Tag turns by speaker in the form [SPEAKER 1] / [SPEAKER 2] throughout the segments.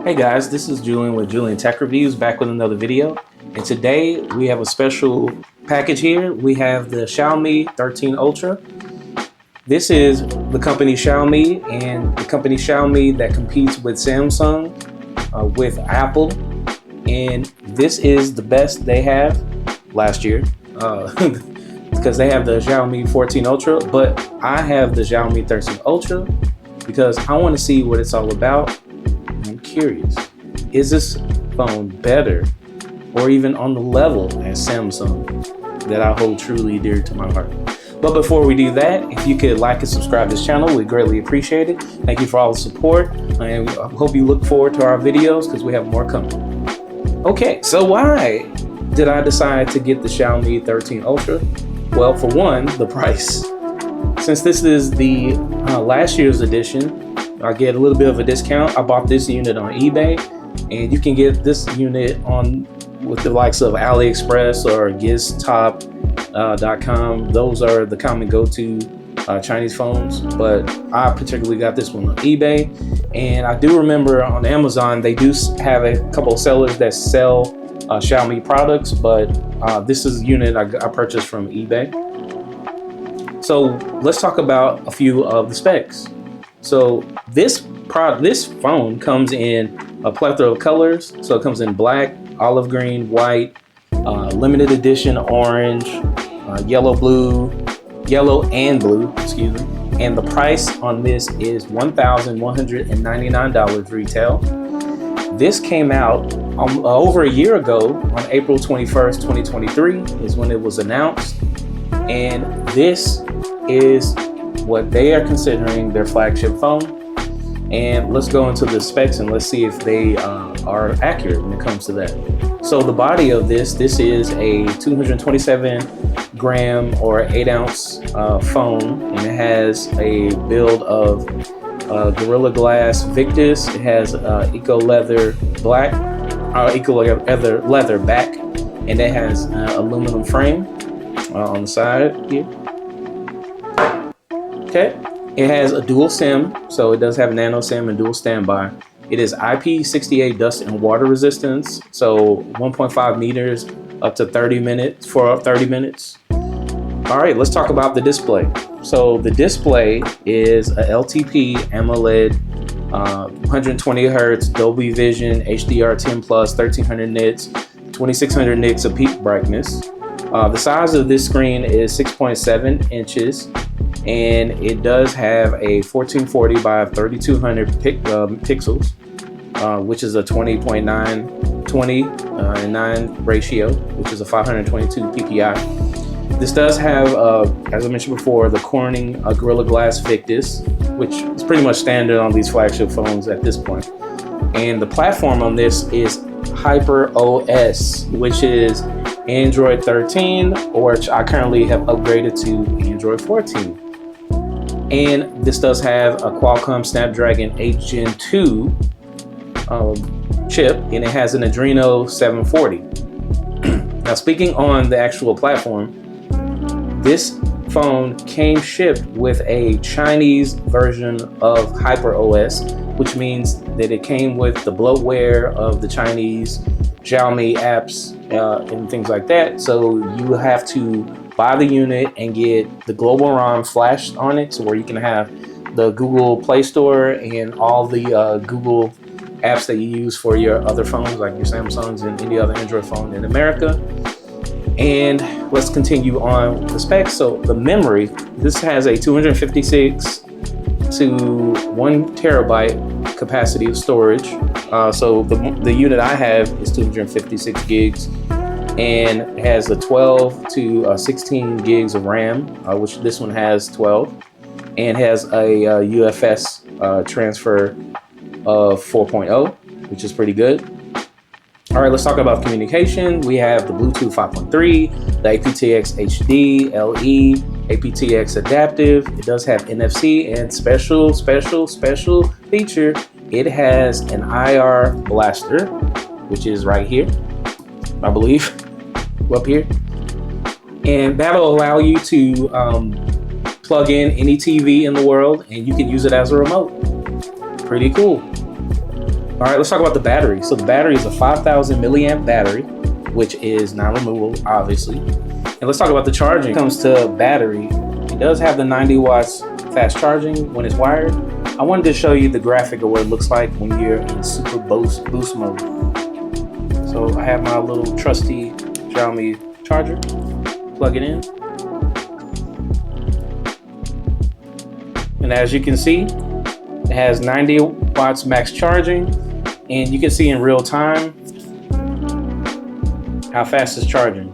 [SPEAKER 1] Hey guys, this is Julian with Julian Tech Reviews, back with another video. And today we have a special package here. We have the Xiaomi 13 Ultra. This is the company Xiaomi, and the company Xiaomi that competes with Samsung, with Apple. And this is the best they have last year, because they have the Xiaomi 14 Ultra, but I have the Xiaomi 13 Ultra because I want to see what it's all about. I'm curious, is this phone better or even on the level as Samsung that I hold truly dear to my heart? But before we do that, if you could like and subscribe to this channel, we'd greatly appreciate it. Thank you for all the support, and I hope you look forward to our videos because we have more coming. Okay, so why did I decide to get the Xiaomi 13 Ultra? Well, for one, the price. Since this is the last year's edition, I get a little bit of a discount. I bought this unit on eBay, and you can get this unit on with the likes of AliExpress or giztop.com. Those are the common go-to Chinese phones, but I particularly got this one on eBay. And I do remember on Amazon, they do have a couple of sellers that sell Xiaomi products, but this is a unit I purchased from eBay. So let's talk about a few of the specs. So this phone comes in a plethora of colors. So it comes in black, olive green, white, limited edition orange, yellow and blue, excuse me. And the price on this is $1,199 retail. This came out over a year ago on April 21st, 2023 is when it was announced. And this is what they are considering their flagship phone. And let's go into the specs and let's see if they are accurate when it comes to that. So the body of this is a 227 gram or 8 ounce phone, and it has a build of Gorilla Glass Victus. It has Eco Leather black, Eco Leather back, and it has aluminum frame on the side here. Okay, it has a dual SIM, so it does have nano SIM and dual standby. It is IP68 dust and water resistance, so 1.5 meters up to 30 minutes for 30 minutes. All right, let's talk about the display. So the display is a LTP AMOLED, 120 Hertz, Dolby Vision, HDR10+, 1300 nits, 2600 nits of peak brightness. The size of this screen is 6.7 inches. And it does have a 1440 by 3200 pixels, which is a 20.9 ratio, which is a 522 ppi. This does have, as I mentioned before, the Corning Gorilla Glass Victus, which is pretty much standard on these flagship phones at this point. And the platform on this is HyperOS, which is Android 13, which I currently have upgraded to Android 14. And this does have a Qualcomm Snapdragon 8 Gen 2 chip, and it has an Adreno 740. Now, speaking on the actual platform, this phone came shipped with a Chinese version of HyperOS, which means that it came with the bloatware of the Chinese Xiaomi apps and things like that. So you have to buy the unit and get the global ROM flashed on it, so where you can have the Google Play Store and all the Google apps that you use for your other phones, like your Samsungs and any other Android phone in America. And let's continue on the specs. So the memory, this has a 256 to 1 terabyte capacity of storage. So the unit I have is 256 gigs. And it has a 12 to 16 gigs of RAM, which this one has 12, and has a UFS transfer of 4.0, which is pretty good. All right, let's talk about communication. We have the Bluetooth 5.3, the aptX HD, LE, aptX adaptive. It does have NFC, and special feature, it has an IR blaster, which is right here, I believe, up here, and that'll allow you to plug in any TV in the world, and you can use it as a remote. Pretty cool. All right, let's talk about the battery. So the battery is a 5,000 milliamp battery, which is non-removable, obviously. And let's talk about the charging. When it comes to battery, it does have the 90 watts fast charging when it's wired. I wanted to show you the graphic of what it looks like when you're in super boost mode. So I have my little trusty Xiaomi charger. Plug it in. And as you can see, it has 90 watts max charging, and you can see in real time how fast it's charging.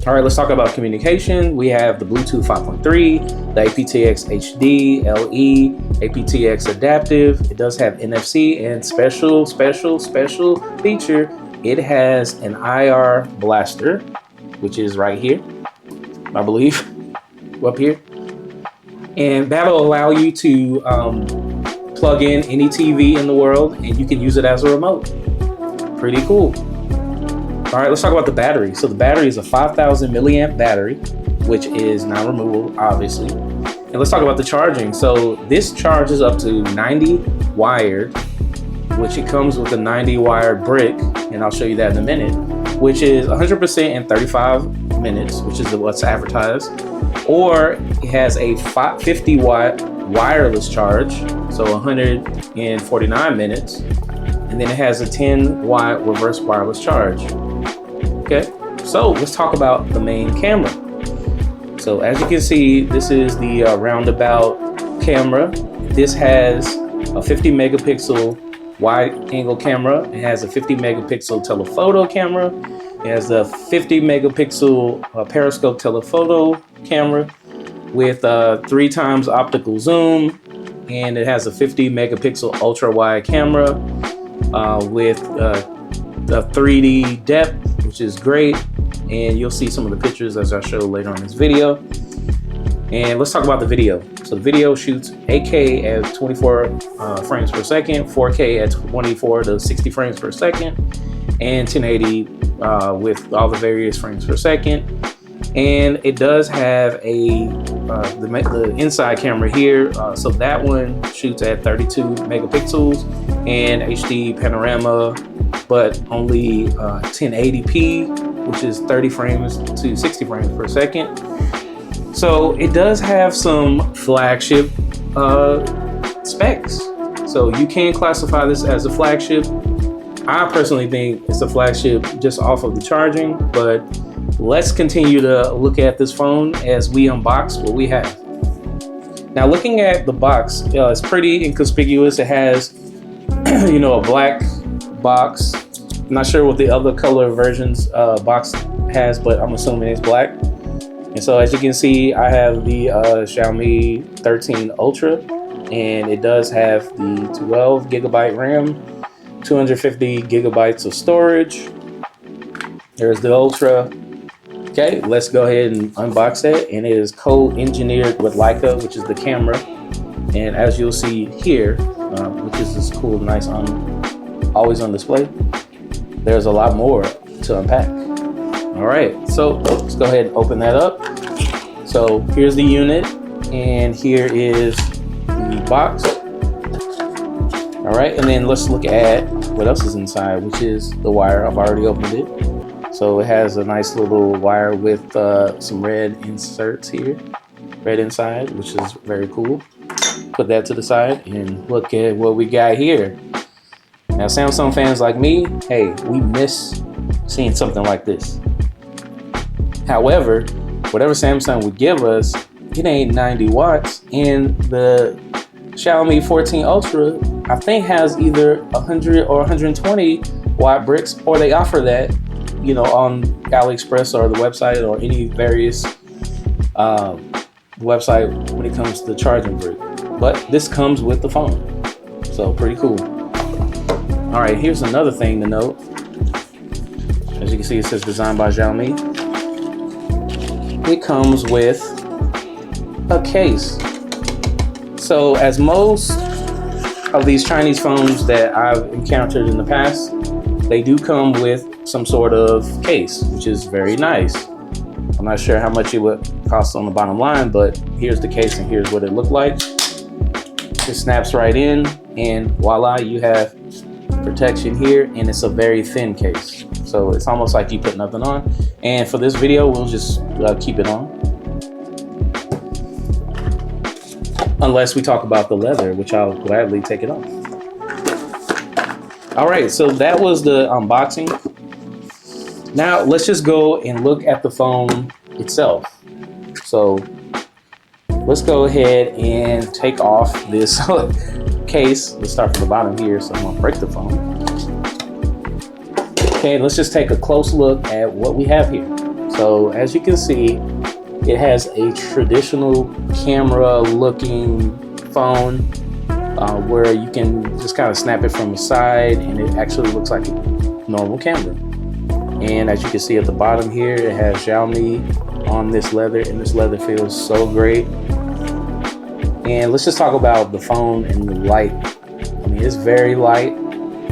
[SPEAKER 1] All right, let's talk about communication. We have the Bluetooth 5.3, the aptX HD, LE, aptX adaptive. It does have NFC and special feature. It has an IR blaster, which is right here, I believe, up here. And that'll allow you to plug in any TV in the world, and you can use it as a remote. Pretty cool. All right, let's talk about the battery. So the battery is a 5,000 milliamp battery, which is non-removable, obviously. And let's talk about the charging. So this charges up to 90 wired, which it comes with a 90 wired brick, and I'll show you that in a minute, which is 100% in 35 minutes, which is what's advertised. Or it has a 50 watt wireless charge, so 149 minutes. And then it has a 10 watt reverse wireless charge. Okay, so let's talk about the main camera. So as you can see, this is the roundabout camera. This has a 50 megapixel wide angle camera. It has a 50 megapixel telephoto camera. It has a 50 megapixel periscope telephoto camera with 3 times optical zoom, and it has a 50 megapixel ultra wide camera with the 3D depth, which is great, and you'll see some of the pictures as I show later on this video. And let's talk about the video. So the video shoots 8K at 24 frames per second, 4K at 24 to 60 frames per second, and 1080 with all the various frames per second. And it does have the inside camera here. So that one shoots at 32 megapixels and HD panorama, but only 1080p, which is 30 frames to 60 frames per second. So it does have some flagship specs. So you can classify this as a flagship. I personally think it's a flagship just off of the charging, but let's continue to look at this phone as we unbox what we have. Now, looking at the box, it's pretty inconspicuous. It has, a black box. I'm not sure what the other color versions box has, but I'm assuming it's black. And so as you can see, I have the Xiaomi 13 Ultra, and it does have the 12 gigabyte RAM, 250 gigabytes of storage. There's the Ultra. Okay, let's go ahead and unbox that. And it is co-engineered with Leica, which is the camera. And as you'll see here, which is this cool, nice, always on display, there's a lot more to unpack. All right, so let's go ahead and open that up. So here's the unit, and here is the box. All right, and then let's look at what else is inside, which is the wire. I've already opened it. So it has a nice little wire with some red inserts here, red inside, which is very cool. Put that to the side and look at what we got here. Now, Samsung fans like me, hey, we miss seeing something like this. However, whatever Samsung would give us, it ain't 90 watts, and the Xiaomi 14 Ultra, I think, has either 100 or 120 watt bricks, or they offer that, on AliExpress or the website or any various website when it comes to the charging brick. But this comes with the phone, so pretty cool. All right, here's another thing to note. As you can see, it says designed by Xiaomi. It comes with a case. So as most of these Chinese phones that I've encountered in the past, they do come with some sort of case, which is very nice. I'm not sure how much it would cost on the bottom line, but here's the case and here's what it looked like. It snaps right in, and voila, you have protection here, and it's a very thin case, so it's almost like you put nothing on. And for this video, we'll just keep it on, unless we talk about the leather, which I'll gladly take it off. All right, so that was the unboxing. Now let's just go and look at the phone itself. So let's go ahead and take off this case. Let's start from the bottom here, so I'm gonna break the phone. Okay, let's just take a close look at what we have here. So as you can see, it has a traditional camera looking phone where you can just kind of snap it from the side and it actually looks like a normal camera. And as you can see at the bottom here, it has Xiaomi on this leather, and this leather feels so great. And let's just talk about the phone and the light. I mean, it's very light.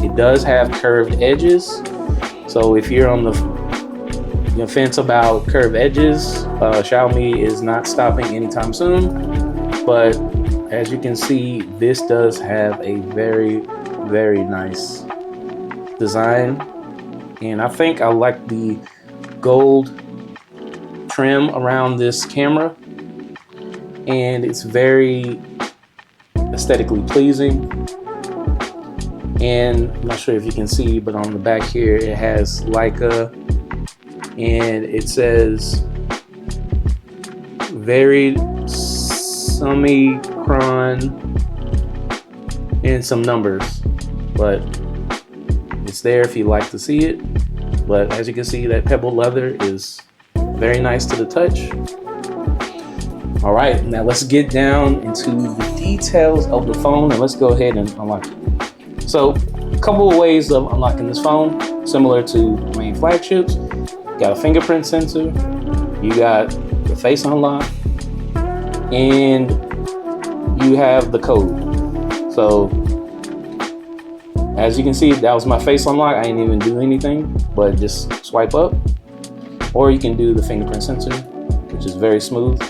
[SPEAKER 1] It does have curved edges. So if you're on the fence about curved edges, Xiaomi is not stopping anytime soon. But as you can see, this does have a very, very nice design. And I think I like the gold trim around this camera, and it's very aesthetically pleasing. And I'm not sure if you can see, but on the back here it has Leica, and it says varied Omicron and some numbers, but it's there if you like to see it. But as you can see, that pebble leather is very nice to the touch. All right, now let's get down into the details of the phone, and let's go ahead and unlock it. So a couple of ways of unlocking this phone, similar to main flagships. You got a fingerprint sensor, you got the face unlock, and you have the code. So as you can see, that was my face unlock. I didn't even do anything but just swipe up. Or you can do the fingerprint sensor, which is very smooth.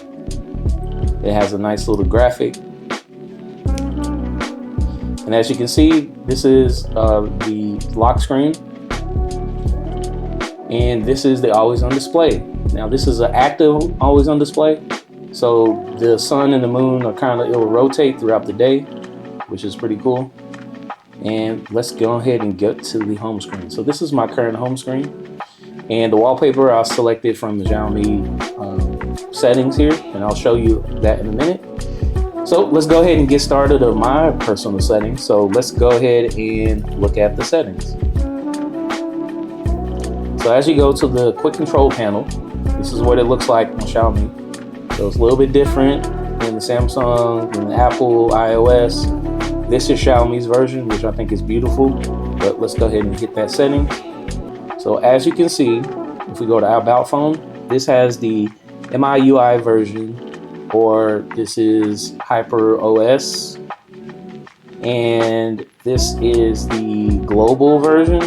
[SPEAKER 1] It has a nice little graphic. And as you can see, this is the lock screen. And this is the always on display. Now this is an active always on display. So the sun and the moon are it will rotate throughout the day, which is pretty cool. And let's go ahead and get to the home screen. So this is my current home screen, and the wallpaper I selected from the Xiaomi settings here, and I'll show you that in a minute. So let's go ahead and get started on my personal settings. So let's go ahead and look at the settings. So as you go to the quick control panel, this is what it looks like on Xiaomi. So it's a little bit different than the Samsung and the Apple iOS. This is Xiaomi's version, which I think is beautiful, but let's go ahead and hit that setting. So as you can see, if we go to About Phone, this has the MIUI version, or this is Hyper OS, and this is the global version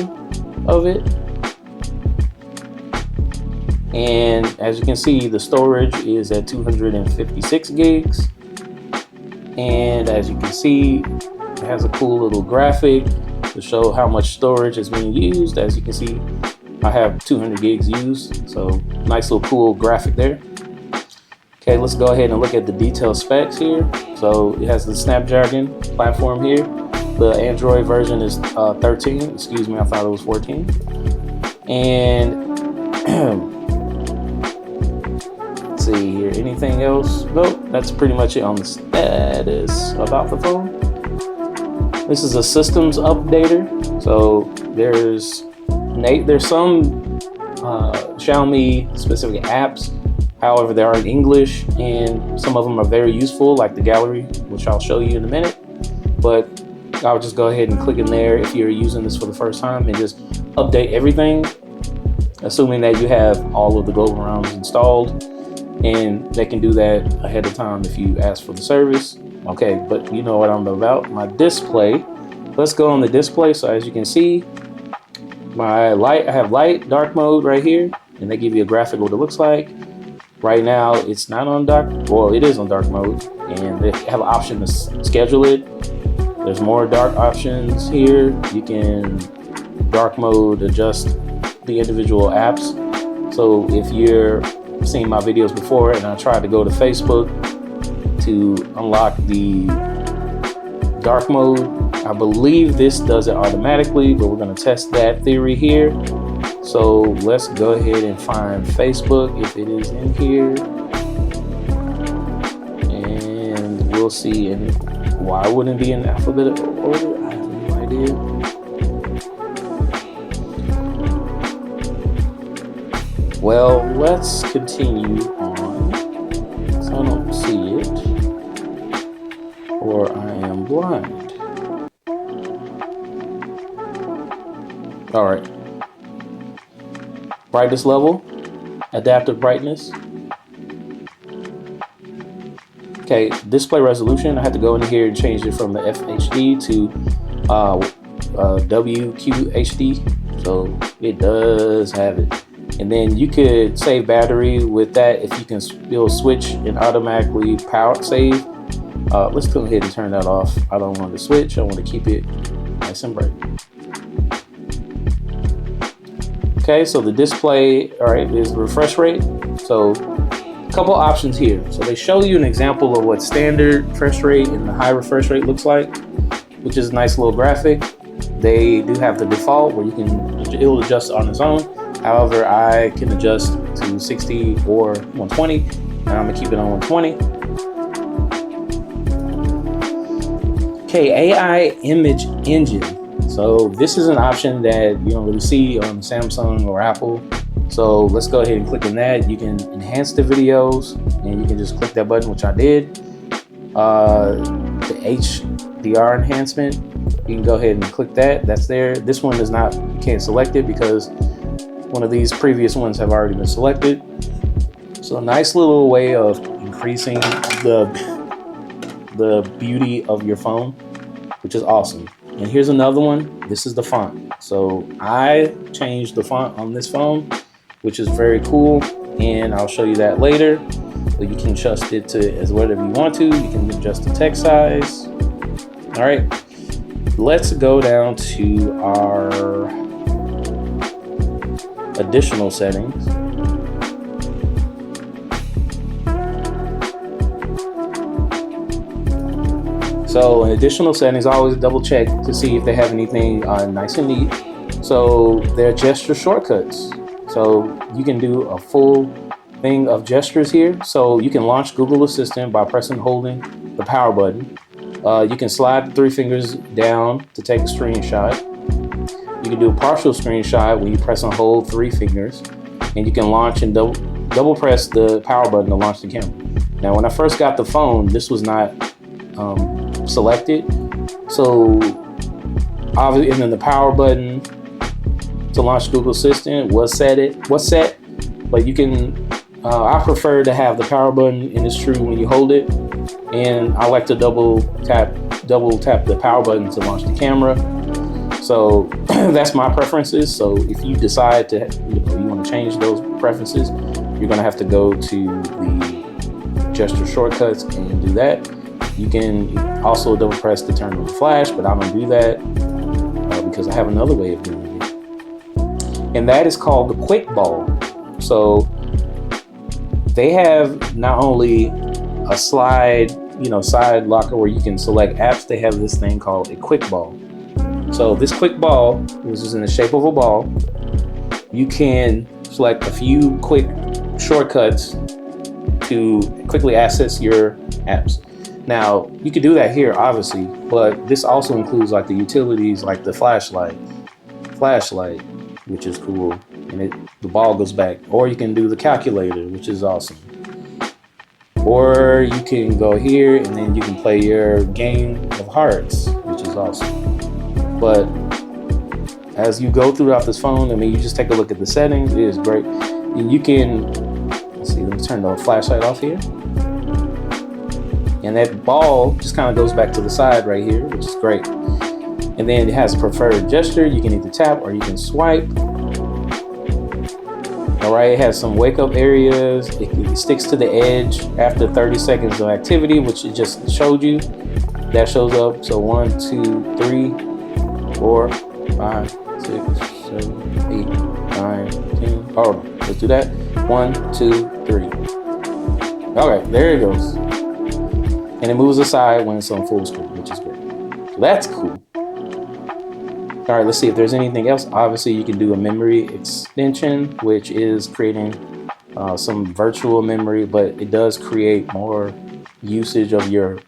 [SPEAKER 1] of it. And as you can see, the storage is at 256 gigs. And as you can see, it has a cool little graphic to show how much storage is being used. As you can see, I have 200 gigs used, so nice little cool graphic there. Okay, let's go ahead and look at the detailed specs here. So it has the Snapdragon platform here. The Android version is 13. Excuse me, I thought it was 14. And let's see here, anything else? Nope, that's pretty much it on the status about the phone. This is a systems updater. So there's some Xiaomi specific apps. However, they are in English, and some of them are very useful, like the gallery, which I'll show you in a minute. But I'll just go ahead and click in there if you're using this for the first time and just update everything, assuming that you have all of the global ROMs installed, and they can do that ahead of time if you ask for the service. Okay, but you know what I'm about. My display. Let's go on the display. So as you can see, my light, I have light, dark mode right here, and they give you a graphic of what it looks like. Right now, it's not on dark. Well, it is on dark mode, and they have an option to schedule it. There's more dark options here. You can dark mode adjust the individual apps. So if you're seeing my videos before and I tried to go to Facebook to unlock the dark mode, I believe this does it automatically, but we're going to test that theory here. So let's go ahead and find Facebook if it is in here, and we'll see. And why wouldn't it be in alphabetical order? I have no idea. Well, let's continue on. So I don't see it, or I am blind. All right. Brightness level, adaptive brightness. Okay, display resolution. I had to go in here and change it from the FHD to WQHD. So it does have it. And then you could save battery with that if you can still switch and automatically power save. Let's go ahead and turn that off. I don't want to switch. I want to keep it nice and bright. Okay, so the display, all right, is refresh rate. So a couple options here. So they show you an example of what standard refresh rate and the high refresh rate looks like, which is a nice little graphic. They do have the default where it'll adjust on its own. However, I can adjust to 60 or 120, and I'm gonna keep it on 120. Okay, AI image engine. So this is an option that you don't really see on Samsung or Apple. So let's go ahead and click on that. You can enhance the videos, and you can just click that button, which I did. The HDR enhancement, you can go ahead and click that. That's there. This one is not, you can't select it because one of these previous ones have already been selected. So a nice little way of increasing the beauty of your phone, which is awesome. And here's another one. This is the font. So I changed the font on this phone, which is very cool, and I'll show you that later. But you can adjust it to as whatever you want to. You can adjust the text size. All right, let's go down to our additional settings. So in additional settings, I always double check to see if they have anything nice and neat. So they're gesture shortcuts. So you can do a full thing of gestures here. So you can launch Google Assistant by pressing and holding the power button. You can slide the 3 fingers down to take a screenshot. You can do a partial screenshot when you press and hold 3 fingers. And you can launch and double press the power button to launch the camera. Now, when I first got the phone, this was not selected. So obviously, and then the power button to launch Google Assistant was set, but you can I prefer to have the power button, and it's true when you hold it, and I like to double tap the power button to launch the camera. So that's my preferences. So if you decide to you want to change those preferences, you're going to have to go to the gesture shortcuts and do that. You can also double press to turn on the flash, but I'm going to do that because I have another way of doing it. And that is called the quick ball. So they have not only a side locker where you can select apps, they have this thing called a quick ball. So this quick ball, which is in the shape of a ball, you can select a few quick shortcuts to quickly access your apps. Now, you can do that here, obviously, but this also includes like the utilities, like the flashlight, which is cool, and the ball goes back. Or you can do the calculator, which is awesome. Or you can go here and then you can play your game of hearts, which is awesome. But as you go throughout this phone, I mean, you just take a look at the settings. It is great. And you can, let's see, let me turn the flashlight off here. And that ball just kind of goes back to the side right here, which is great. And then it has a preferred gesture. You can either tap or you can swipe. All right, it has some wake up areas. It sticks to the edge after 30 seconds of activity, which it just showed you. that shows up. So 1, 2, 3, 4, 5, 6, 7, 8, 9, 10. Hold on, let's do that. 1, 2, 3. Okay, there it goes. And it moves aside when it's on full screen, which is great. So that's cool. All right, let's see if there's anything else. Obviously, you can do a memory extension, which is creating some virtual memory, but it does create more usage of your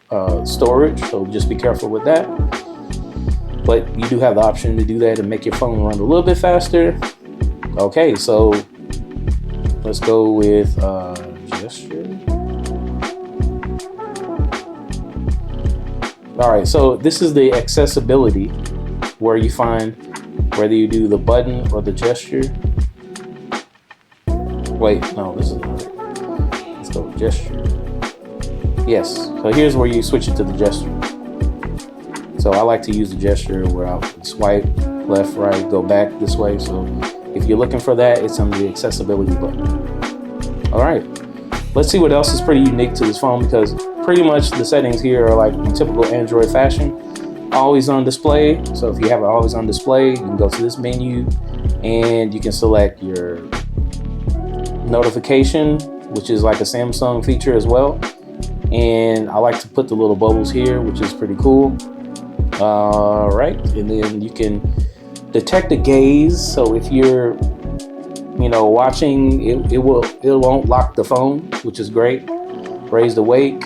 [SPEAKER 1] storage. So just be careful with that. But you do have the option to do that and make your phone run a little bit faster. Okay, so let's go with gesture. All right, so this is the accessibility, where you find whether you do the button or the gesture. Wait, no, this is not it. Let's go with gesture. Yes, so here's where you switch it to the gesture. So I like to use the gesture where I'll swipe left, right, go back this way. So if you're looking for that, it's under the accessibility button. All right, let's see what else is pretty unique to this phone, because pretty much the settings here are like in typical Android fashion. Always on display. So if you have it always on display, you can go to this menu and you can select your notification, which is like a Samsung feature as well. And I like to put the little bubbles here, which is pretty cool. All right, and then you can detect the gaze. So if you're, watching, it won't lock the phone, which is great. Raise the wake,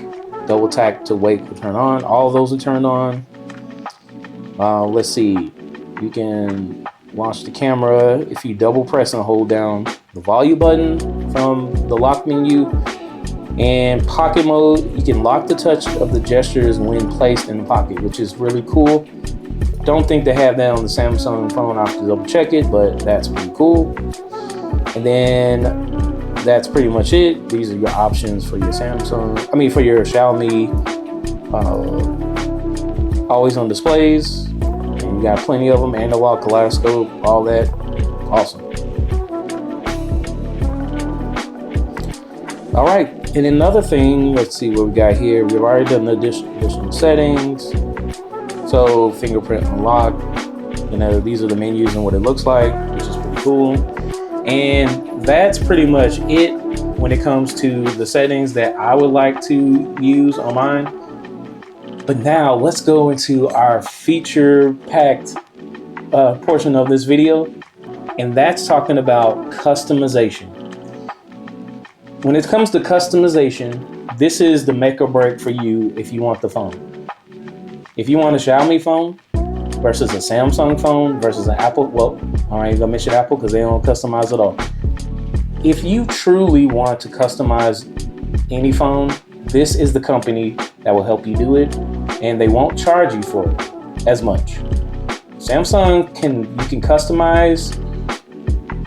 [SPEAKER 1] double tap to wake will turn on. All of those are turned on. Let's see, you can launch the camera if you double press and hold down the volume button from the lock menu. And pocket mode, you can lock the touch of the gestures when placed in the pocket, which is really cool. Don't think they have that on the Samsung phone. I have to double check it, but that's pretty cool. And then that's pretty much it. These are your options for your for your Xiaomi always on displays. And you got plenty of them, analog, kaleidoscope, all that. Awesome. All right, and another thing, let's see what we got here. We've already done the additional settings. So fingerprint unlock, these are the menus and what it looks like, which is pretty cool. And that's pretty much it when it comes to the settings that I would like to use on mine. But now let's go into our feature-packed portion of this video, and that's talking about customization. When it comes to customization, this is the make or break for you if you want the phone. If you want a Xiaomi phone versus a Samsung phone versus an Apple, well, I ain't gonna mention Apple because they don't customize at all. If you truly want to customize any phone, this is the company that will help you do it, and they won't charge you for it as much. Samsung you can customize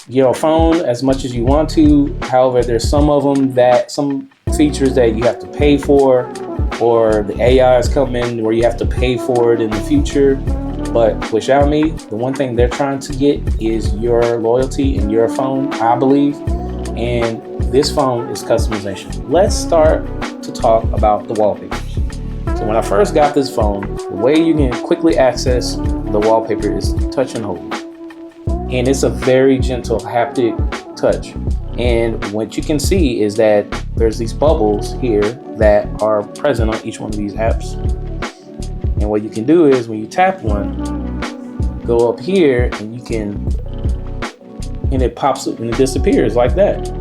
[SPEAKER 1] your phone as much as you want to. However, there's some features that you have to pay for, or the AI is coming where you have to pay for it in the future. But with Xiaomi, the one thing they're trying to get is your loyalty in your phone, I believe. And this phone is customization. Let's start to talk about the wallpapers. So when I first got this phone, the way you can quickly access the wallpaper is touch and hold. And it's a very gentle haptic touch. And what you can see is that there's these bubbles here that are present on each one of these apps. And what you can do is when you tap one, go up here and it pops up and it disappears like that.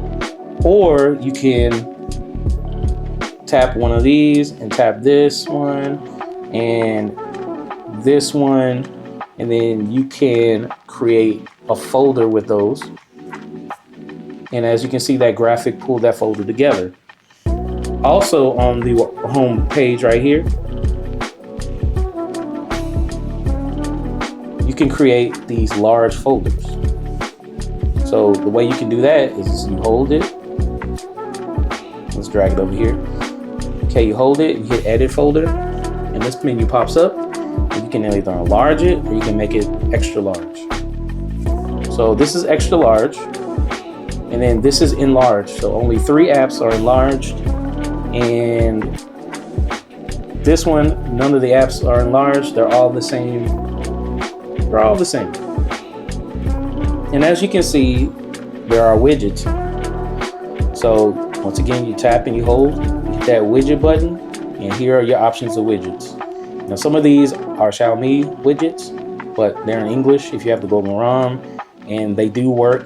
[SPEAKER 1] Or you can tap one of these and tap this one and this one, and then you can create a folder with those. And as you can see, that graphic pulled that folder together. Also on the home page right here, you can create these large folders. So the way you can do that is you hold it. Let's drag it over here. Okay, you hold it, you hit edit folder, and this menu pops up. You can either enlarge it or you can make it extra large. So this is extra large, and then this is enlarged. So only 3 apps are enlarged, and This one, none of the apps are enlarged. They're all the same. They're all the same. And as you can see, there are widgets. So once again, you tap and you hold, you hit that widget button, and here are your options of widgets. Now some of these are Xiaomi widgets, but they're in English if you have the global ROM, and they do work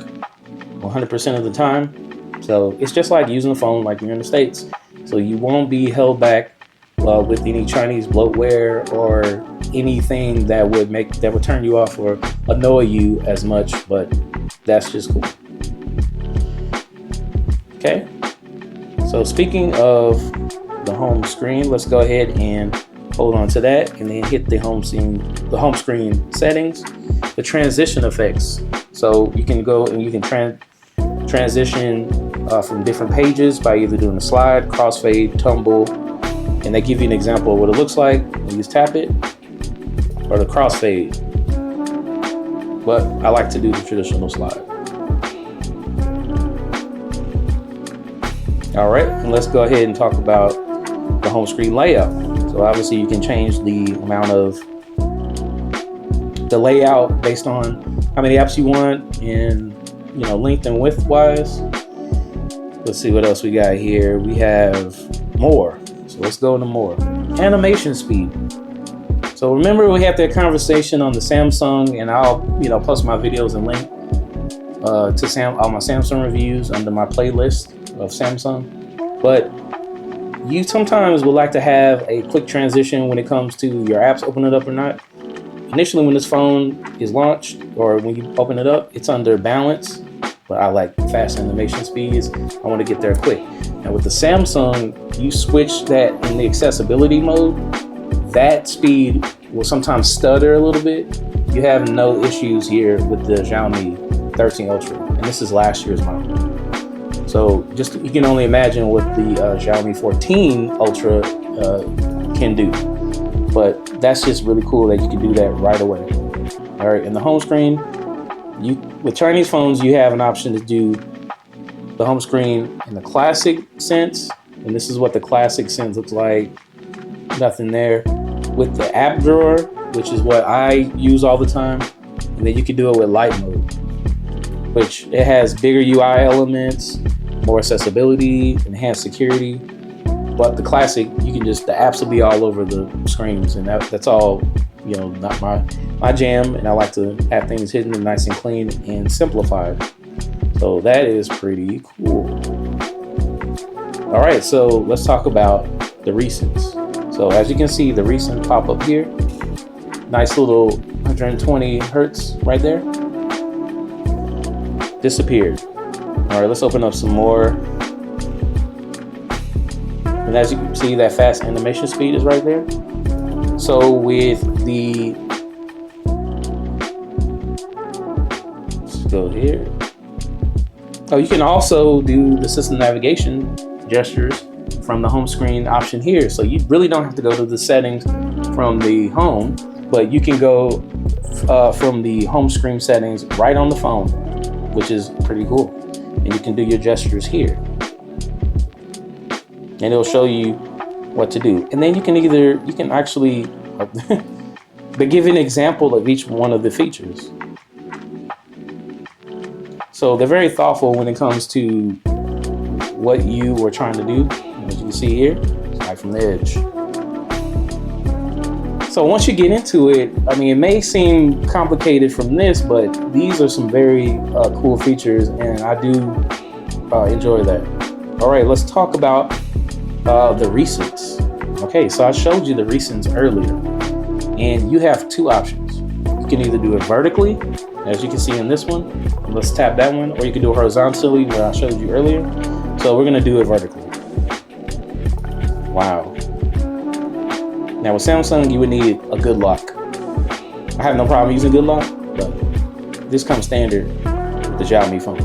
[SPEAKER 1] 100% of the time. So it's just like using a phone like you're in the States. So you won't be held back with any Chinese bloatware or anything that would turn you off or annoy you as much, but that's just cool. Okay, so speaking of the home screen, let's go ahead and hold on to that and then hit the home screen settings, the transition effects. So you can go and you can transition from different pages by either doing a slide, crossfade, tumble, and they give you an example of what it looks like when you tap it, or the crossfade. But I like to do the traditional slide. All right, and let's go ahead and talk about the home screen layout. So obviously you can change the amount of the layout based on how many apps you want and length and width wise. Let's see what else we got here. We have more. So let's go into more. Animation speed. So remember we had that conversation on the Samsung, and I'll post my videos and link to all my Samsung reviews under my playlist of Samsung. But you sometimes would like to have a quick transition when it comes to your apps opening up or not. Initially when this phone is launched or when you open it up, it's under balance, but I like fast animation speeds. I want to get there quick. Now with the Samsung, you switch that in the accessibility mode, that speed will sometimes stutter a little bit. You have no issues here with the Xiaomi 13 Ultra, and this is last year's model. So just you can only imagine what the Xiaomi 14 Ultra can do. But that's just really cool that you can do that right away. All right, in the home screen, with Chinese phones, you have an option to do the home screen in the classic sense, and this is what the classic sense looks like. Nothing there. With the app drawer, which is what I use all the time, and then you can do it with light mode, which it has bigger UI elements, more accessibility, enhanced security. But the classic, you can the apps will be all over the screens, and that's all, not my jam, and I like to have things hidden and nice and clean and simplified. So that is pretty cool. All right, so let's talk about the recents. So as you can see, the recent pop up here, nice little 120 hertz right there, disappeared. All right, let's open up some more. And as you can see, that fast animation speed is right there. So with the, let's go here. Oh, you can also do the system navigation gestures from the home screen option here. So you really don't have to go to the settings from the home, but you can go from the home screen settings right on the phone, which is pretty cool. And you can do your gestures here, and it'll show you what to do. And then you can actually but give an example of each one of the features. So they're very thoughtful when it comes to what you were trying to do. As you can see here, right from the edge. So once you get into it, it may seem complicated from this, but these are some very cool features, and I do enjoy that. All right, let's talk about the recents. Okay, so I showed you the recents earlier, and you have two options. You can either do it vertically, as you can see in this one. Let's tap that one, or you can do it horizontally, where I showed you earlier. So we're gonna do it vertically. Wow. Now with Samsung, you would need a good lock. I have no problem using good lock, but this comes standard with the Xiaomi phone.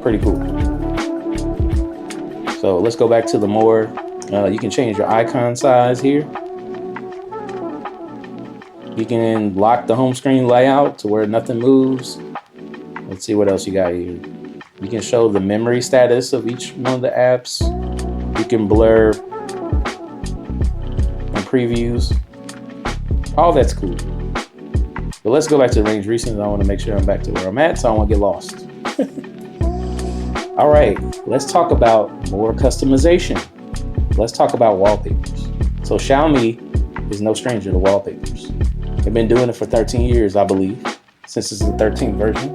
[SPEAKER 1] Pretty cool. So let's go back to the more. You can change your icon size here. You can lock the home screen layout to where nothing moves. Let's see what else you got here. You can show the memory status of each one of the apps. You can blur previews. All that's cool. But let's go back to the range recently. I want to make sure I'm back to where I'm at, so I won't get lost. All right, let's talk about more customization. Let's talk about wallpapers. So Xiaomi is no stranger to wallpapers. They've been doing it for 13 years, I believe, since it's the 13th version.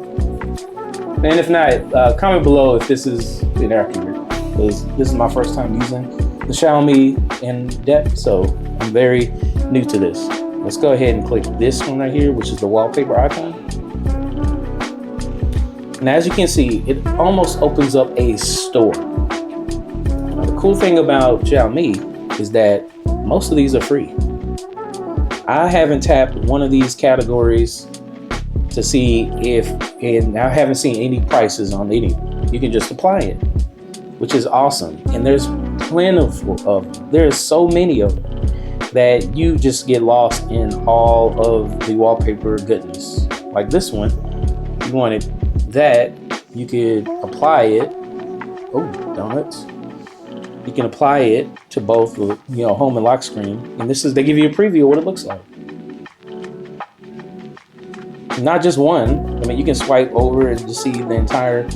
[SPEAKER 1] And if not, comment below if this is inaccurate, because this is my first time using the Xiaomi in depth, so I'm very new to this. Let's go ahead and click this one right here, which is the wallpaper icon. And as you can see, it almost opens up a store. Now, the cool thing about Xiaomi is that most of these are free. I haven't tapped one of these categories to see and I haven't seen any prices on any. You can just apply it, which is awesome. And there's plenty of there's so many of them that you just get lost in all of the wallpaper goodness. Like this one, you wanted that, you could apply it. Oh, donuts. You can apply it to both the home and lock screen, and they give you a preview of what it looks like. Not just one. I mean, you can swipe over and just see the entire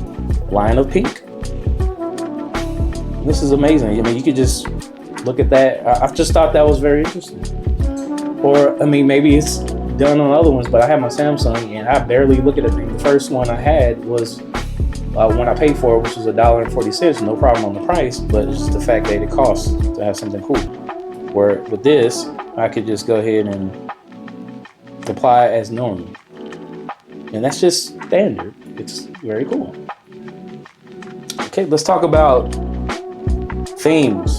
[SPEAKER 1] line of pink. This is amazing. I mean, you could just look at that. I've just thought that was very interesting. Or, I mean, maybe it's done on other ones, but I have my Samsung and I barely look at a thing. The first one I had was when I paid for it, which was $1.40. No problem on the price, but it's just the fact that it costs to have something cool. Where with this, I could just go ahead and apply as normal. And that's just standard. It's very cool. Okay, let's talk about themes.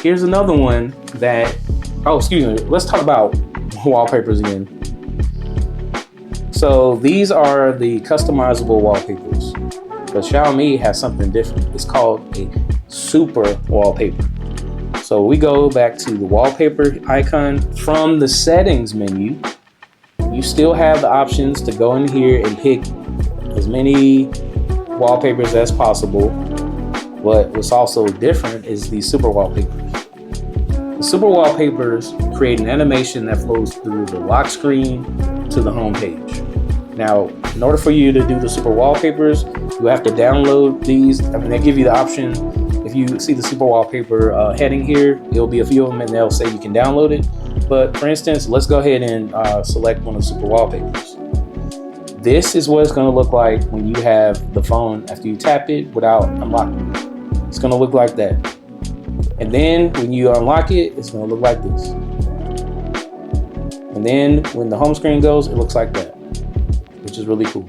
[SPEAKER 1] Here's another one that, let's talk about wallpapers again. So these are the customizable wallpapers, but Xiaomi has something different. It's called a super wallpaper. So we go back to the wallpaper icon. From the settings menu, you still have the options to go in here and pick as many wallpapers as possible. But what's also different is the super wallpapers. The super wallpapers create an animation that flows through the lock screen to the home page. Now, in order for you to do the super wallpapers, you have to download these. I mean, they give you the option. If you see the super wallpaper heading here, it'll be a few of them and they'll say you can download it. But for instance, let's go ahead and select one of the super wallpapers. This is what it's going to look like when you have the phone after you tap it without unlocking it. It's going to look like that. And then when you unlock it, it's going to look like this. And then when the home screen goes, it looks like that, which is really cool.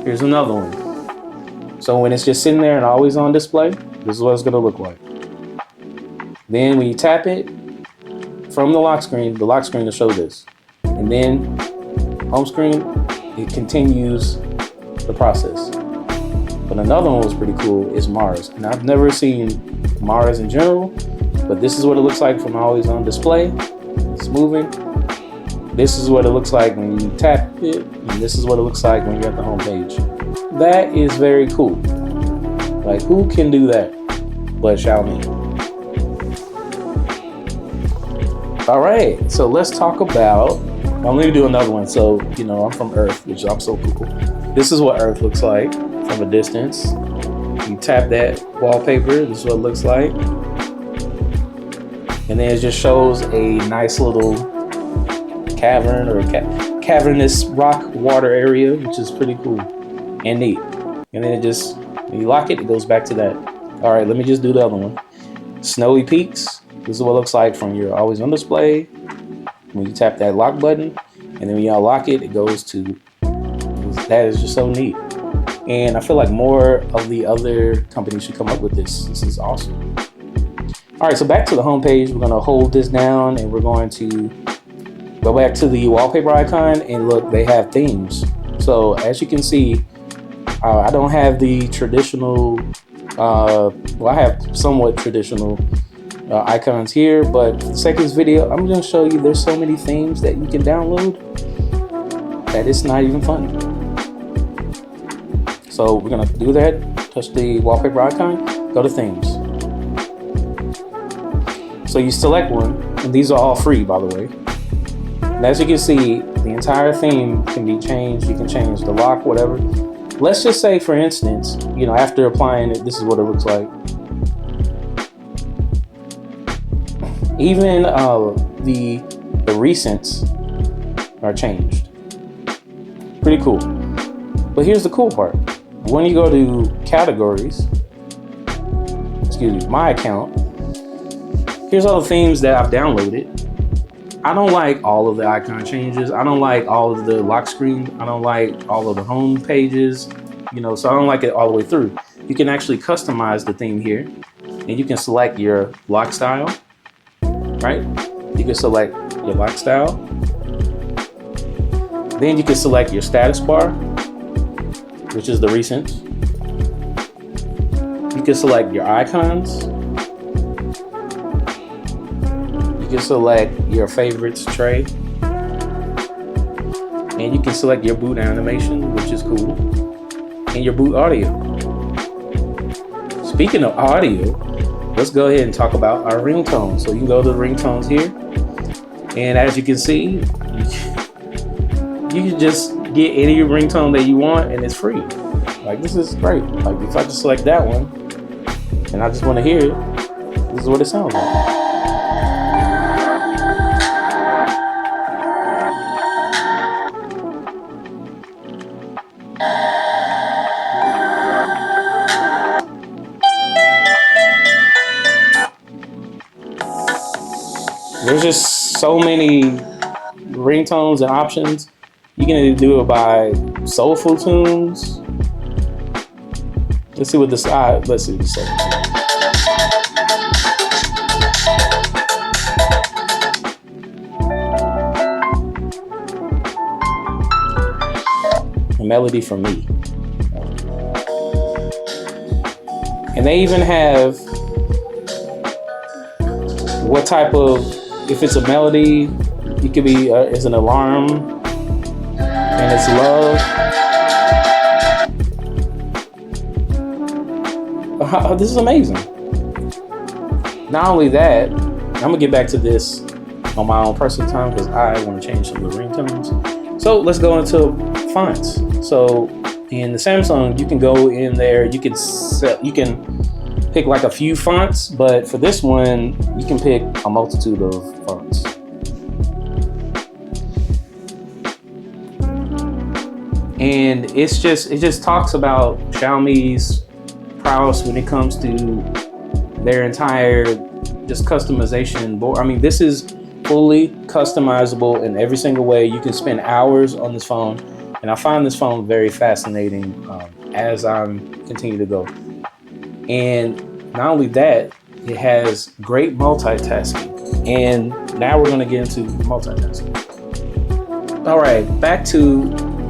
[SPEAKER 1] Here's another one. So when it's just sitting there and always on display, this is what it's going to look like. Then when you tap it from the lock screen will show this. And then home screen, it continues the process. But another one was pretty cool is Mars. And I've never seen Mars in general, but this is what it looks like from always on display. It's moving. This is what it looks like when you tap it, and this is what it looks like when you're at the home page. That is very cool. Like, who can do that but Xiaomi? All right, so let's talk about, I'm going to do another one. So, I'm from Earth, which I'm so cool. This is what Earth looks like from a distance. You tap that wallpaper, this is what it looks like. And then it just shows a nice little cavern or cavernous rock water area, which is pretty cool and neat. And then when you lock it, it goes back to that. All right, let me just do the other one. Snowy peaks. This is what it looks like from your always on display. When you tap that lock button, and then when you unlock it, it goes to, that is just so neat. And I feel like more of the other companies should come up with this. This is awesome. All right, so back to the home page. We're gonna hold this down and we're going to go back to the wallpaper icon, and look, they have themes. So as you can see, I don't have the traditional, I have somewhat traditional icons here, but for the sake of this video, I'm gonna show you there's so many themes that you can download that it's not even funny. So we're gonna do that, touch the wallpaper icon, go to themes. So you select one, and these are all free, by the way. And as you can see, the entire theme can be changed. You can change the lock, whatever. Let's just say, for instance, you know, after applying it, this is what it looks like. Even the recents are changed. Pretty cool. But here's the cool part. When you go to categories, my account, here's all the themes that I've downloaded. I don't like all of the icon changes. I don't like all of the lock screen. I don't like all of the home pages, you know, so I don't like it all the way through. You can actually customize the theme here, and you can select your lock style, right? You can select your lock style. Then you can select your status bar, which is the recent. You can select your icons. You can select your favorites tray. And you can select your boot animation, which is cool. And your boot audio. Speaking of audio, let's go ahead and talk about our ringtones. So you can go to the ringtones here. And as you can see, you can just get any ringtone that you want, and it's free. Like, this is great. Like, if I just select that one and I just want to hear it, this is what it sounds like. There's just so many ringtones and options. You can either do it by soulful tunes. Let's see what this let's see what this says. A melody from me. And they even have what type of, if it's a melody, it could be as an alarm, and it's love. This is amazing. Not only that, I'm gonna get back to this on my own personal time because I want to change some of the ringtones. So let's go into fonts. So in the Samsung, you can go in there. You can pick like a few fonts, but for this one, you can pick a multitude of fonts. And it just talks about Xiaomi's prowess when it comes to their entire just customization board. I mean, this is fully customizable in every single way. You can spend hours on this phone, and I find this phone very fascinating as I'm continue to go. And not only that, it has great multitasking. And now we're going to get into multitasking. All right, back to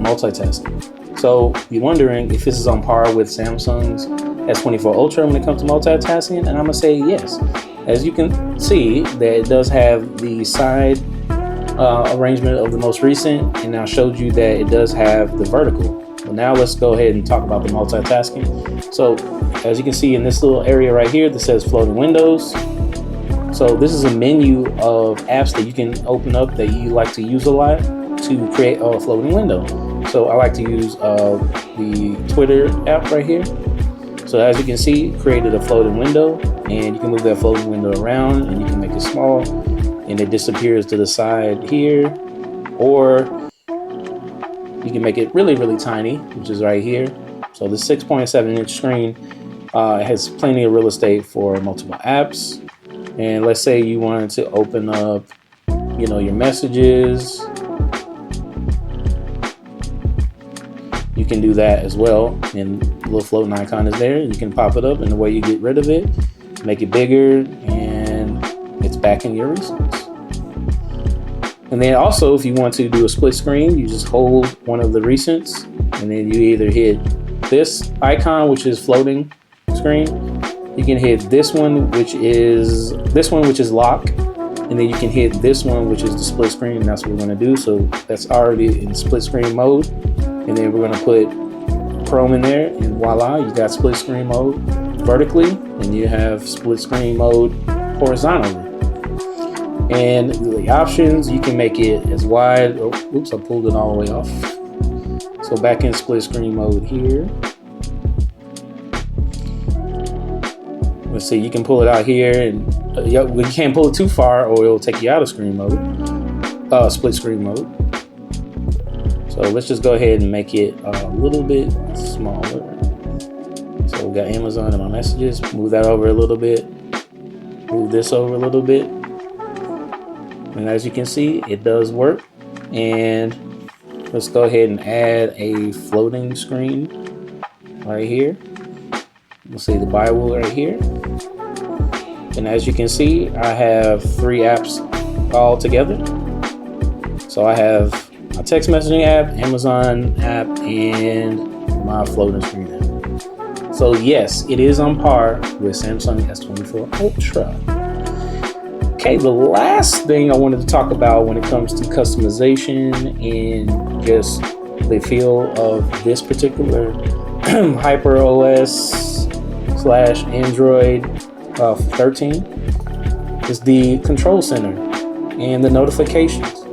[SPEAKER 1] multitasking. So you're wondering if this is on par with Samsung's S24 Ultra when it comes to multitasking, and I'm gonna say yes. As you can see, that it does have the side arrangement of the most recent, and I showed you that it does have the vertical. Well, now let's go ahead and talk about the multitasking. So as you can see in this little area right here that says floating windows. So this is a menu of apps that you can open up that you like to use a lot to create a floating window. So I like to use the Twitter app right here. So as you can see, it created a floating window, and you can move that floating window around, and you can make it small, and it disappears to the side here, or you can make it really, really tiny, which is right here. So the 6.7-inch screen has plenty of real estate for multiple apps. And let's say you wanted to open up, you know, your messages. You can do that as well, and the little floating icon is there. You can pop it up, and the way you get rid of it, make it bigger, and it's back in your recents. And then also, if you want to do a split screen, you just hold one of the recents, and then you either hit this icon, which is floating screen. You can hit this one, which is lock, and then you can hit this one, which is the split screen. And that's what we're going to do. So that's already in split screen mode. And then we're going to put Chrome in there, and voila, you got split screen mode vertically, and you have split screen mode horizontally. And the options, you can make it as wide. Oh, oops, I pulled it all the way off. So back in split screen mode here. Let's see, you can pull it out here, and we can't pull it too far or it'll take you out of screen mode, split screen mode. So let's just go ahead and make it a little bit smaller. So we got Amazon in my messages. Move that over a little bit. Move this over a little bit. And as you can see, it does work. And let's go ahead and add a floating screen right here. We'll see the Bible right here. And as you can see, I have 3 apps all together. So I have my text messaging app, Amazon app, and my floating screen app. So yes, it is on par with Samsung S24 Ultra. Okay, the last thing I wanted to talk about when it comes to customization and just the feel of this particular HyperOS/Android 13 is the control center and the notifications.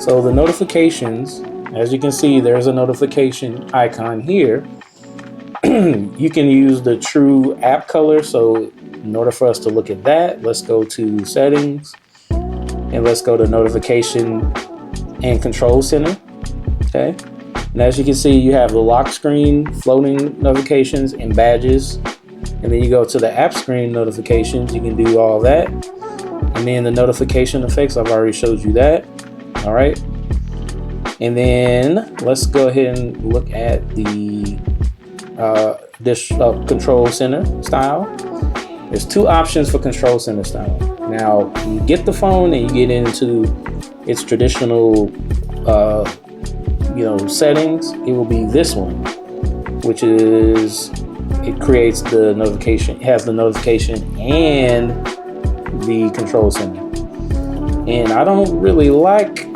[SPEAKER 1] So the notifications, as you can see, there's a notification icon here. You can use the true app color. So in order for us to look at that, let's go to settings and let's go to notification and control center. Okay. And as you can see, you have the lock screen, floating notifications, and badges. And then you go to the app screen notifications. You can do all that. And then the notification effects, I've already showed you that. All right. And then let's go ahead and look at the this control center style. There's 2 options for control center style. Now, you get the phone and you get into its traditional settings, it will be this one, which is, it creates the notification, it has the notification and the control center. And I don't really like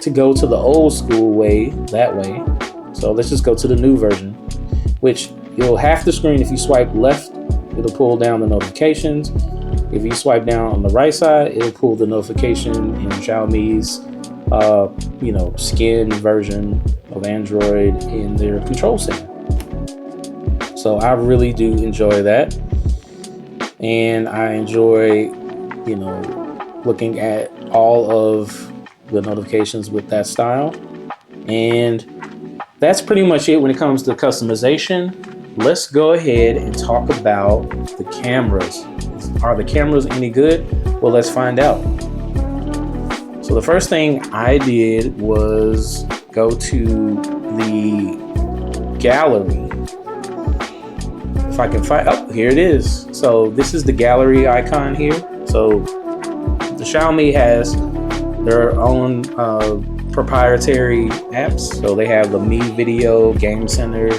[SPEAKER 1] to go to the old school way, that way. So let's just go to the new version, which you'll half the screen. If you swipe left, it'll pull down the notifications. If you swipe down on the right side, it'll pull the notification in Xiaomi's skin version of Android in their control center. So I really do enjoy that. And I enjoy, looking at all of the notifications with that style. And that's pretty much it when it comes to customization. Let's go ahead and talk about the cameras. Are the cameras any good? Well, let's find out. So the first thing I did was go to the gallery. If I can find, oh, here it is. So this is the gallery icon here. So the Xiaomi has their own proprietary apps. So they have the Mi Video, Game Center,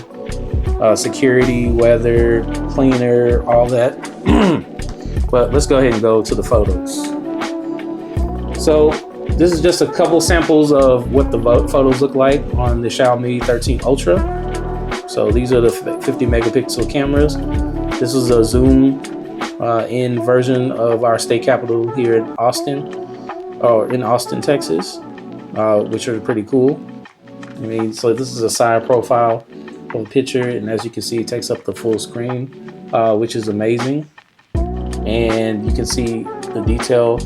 [SPEAKER 1] security, weather, cleaner, all that. But let's go ahead and go to the photos. So this is just a couple samples of what the photos look like on the Xiaomi 13 Ultra. So these are the 50 megapixel cameras. This is a zoom in version of our state capital here in Austin, Texas, which are pretty cool. So this is a side profile of the picture, and as you can see, it takes up the full screen, which is amazing. And you can see the detail,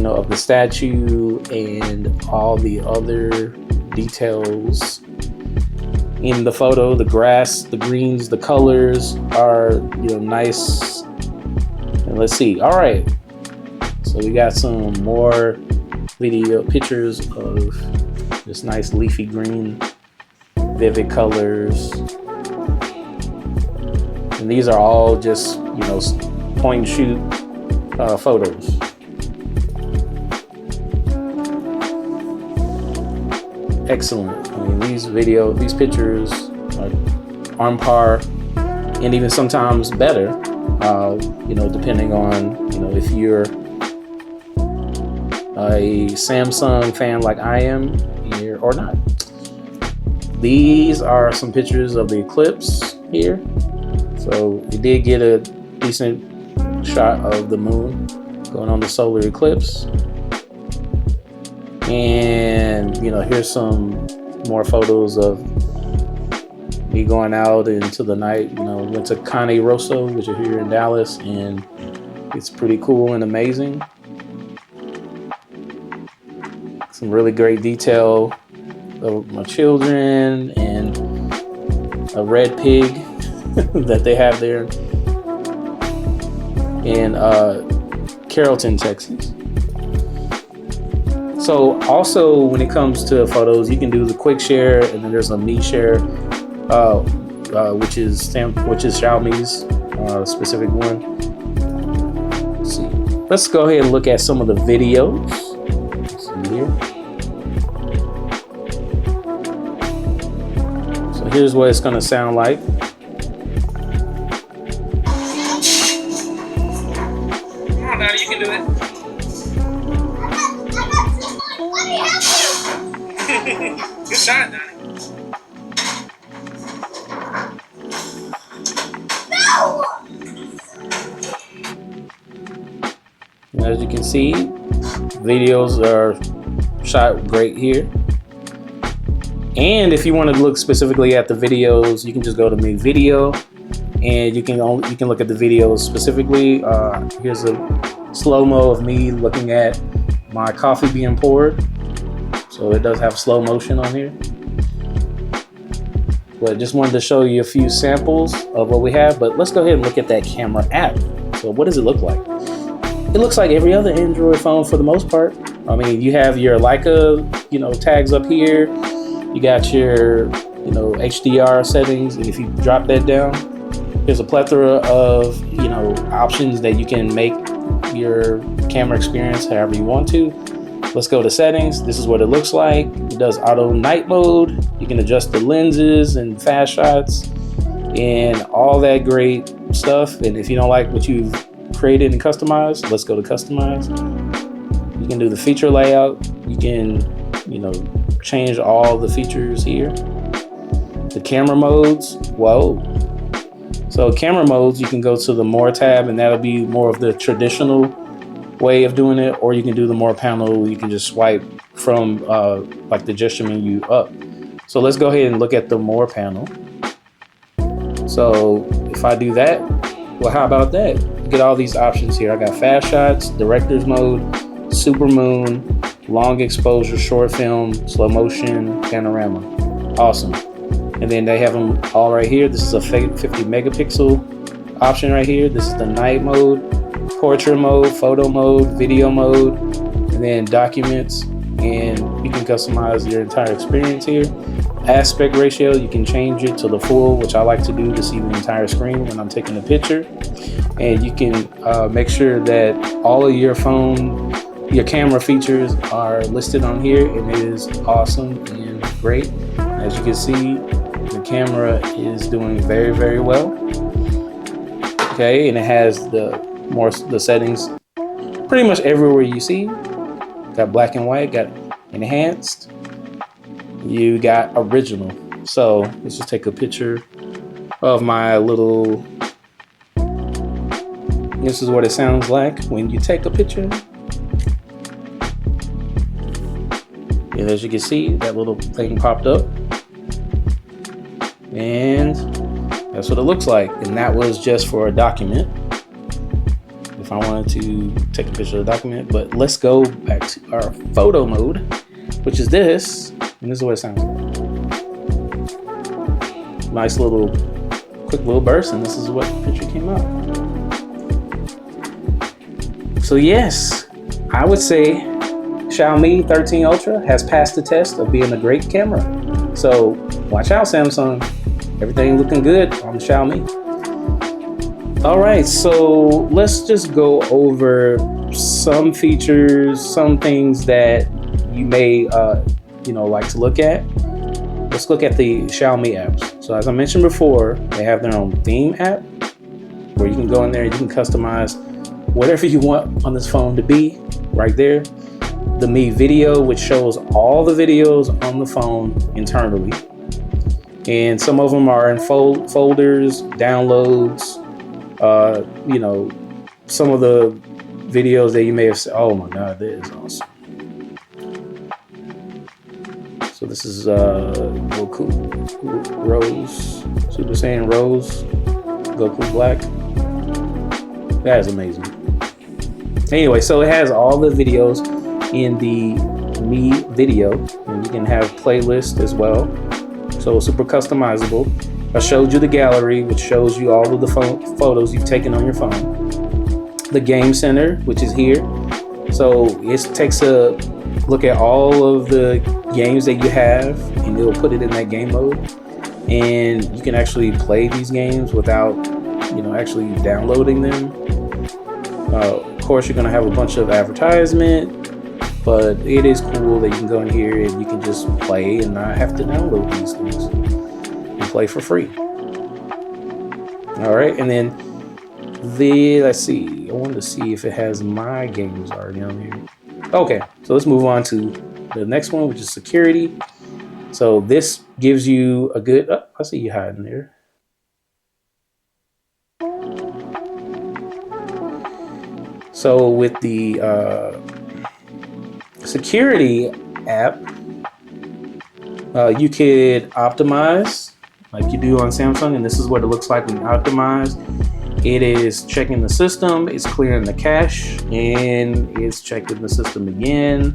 [SPEAKER 1] of the statue and all the other details in the photo. The grass, the greens, the colors are, nice. And let's see. All right. So we got some more pictures of this nice leafy green, vivid colors. And these are all just, point and shoot photos. Excellent. These pictures are on par and even sometimes better, depending on, if you're a Samsung fan like I am here or not. These are some pictures of the eclipse here. So it did get a decent shot of the moon going on the solar eclipse. And you know, here's some more photos of me going out into the night. You know, went to Cane Rosso, which are here in Dallas, and it's pretty cool and amazing. Some really great detail of my children and a red pig that they have there in Carrollton, Texas. So also when it comes to photos, you can do the quick share, and then there's a me share, which is Xiaomi's specific one. Let's see. Let's go ahead and look at some of the videos. Let's see here. So here's what it's going to sound like. Come on, Daddy, you can do it. Good shot, Daddy. As you can see, videos are shot great here. And if you want to look specifically at the videos, you can just go to Me Video, and you can look at the videos specifically. Here's a slow-mo of me looking at my coffee being poured. So it does have slow motion on here. But just wanted to show you a few samples of what we have. But let's go ahead and look at that camera app. So what does it look like? It looks like every other Android phone for the most part. I mean, you have your Leica, tags up here. You got your, HDR settings. And if you drop that down, there's a plethora of, options that you can make your camera experience however you want to. Let's go to settings. This is what it looks like. It does auto night mode. You can adjust the lenses and fast shots and all that great stuff. And if you don't like what you've created and customized, let's go to customize. You can do the feature layout. You can, change all the features here. The camera modes, whoa. So camera modes, you can go to the more tab, and that'll be more of the traditional way of doing it, or you can do the more panel. You can just swipe from like the gesture menu up. So let's go ahead and look at the more panel. So if I do that, well, how about that? Get all these options here. I got fast shots, director's mode, super moon, long exposure, short film, slow motion, panorama. Awesome. And then they have them all right here. This is a 50 megapixel option right here. This is the night mode, portrait mode, photo mode, video mode, and then documents. And you can customize your entire experience here. Aspect ratio, you can change it to the full, which I like to do to see the entire screen when I'm taking a picture. And you can make sure that all of your camera features are listed on here, and it is awesome and great. As you can see, the camera is doing very, very well. Okay, and it has the settings pretty much everywhere you see. Got black and white, got enhanced, you got original. So let's just take a picture of my little, this is what it sounds like when you take a picture. And as you can see, that little thing popped up, and that's what it looks like. And that was just for a document, if I wanted to take a picture of the document. But let's go back to our photo mode, which is this, and this is what it sounds like. Nice little, quick little burst, and this is what the picture came out. So yes, I would say Xiaomi 13 Ultra has passed the test of being a great camera. So watch out, Samsung. Everything looking good on the Xiaomi. All right, so let's just go over some features, some things that you may like to look at. Let's look at the Xiaomi apps. So as I mentioned before, they have their own theme app where you can go in there and you can customize whatever you want on this phone to be right there. The Me Video, which shows all the videos on the phone internally, and some of them are in folders, downloads. Some of the videos that you may have said, oh my god, that is awesome. So this is Goku Rose, Super Saiyan Rose, Goku Black. That is amazing. Anyway, so it has all the videos in the Mi Video, and you can have playlists as well. So super customizable. I showed you the gallery, which shows you all of the photos you've taken on your phone. The game center, which is here. So it takes a look at all of the games that you have, and it'll put it in that game mode. And you can actually play these games without, actually downloading them. Of course, you're gonna have a bunch of advertisement, but it is cool that you can go in here and you can just play and not have to download these things and play for free. All right, and then let's see. I wanted to see if it has my games already on here. Okay, so let's move on to the next one, which is security. So this gives you a good. Oh, I see you hiding there. So with the security app, you could optimize like you do on Samsung, and this is what it looks like when you optimize. It is checking the system, it's clearing the cache, and it's checking the system again.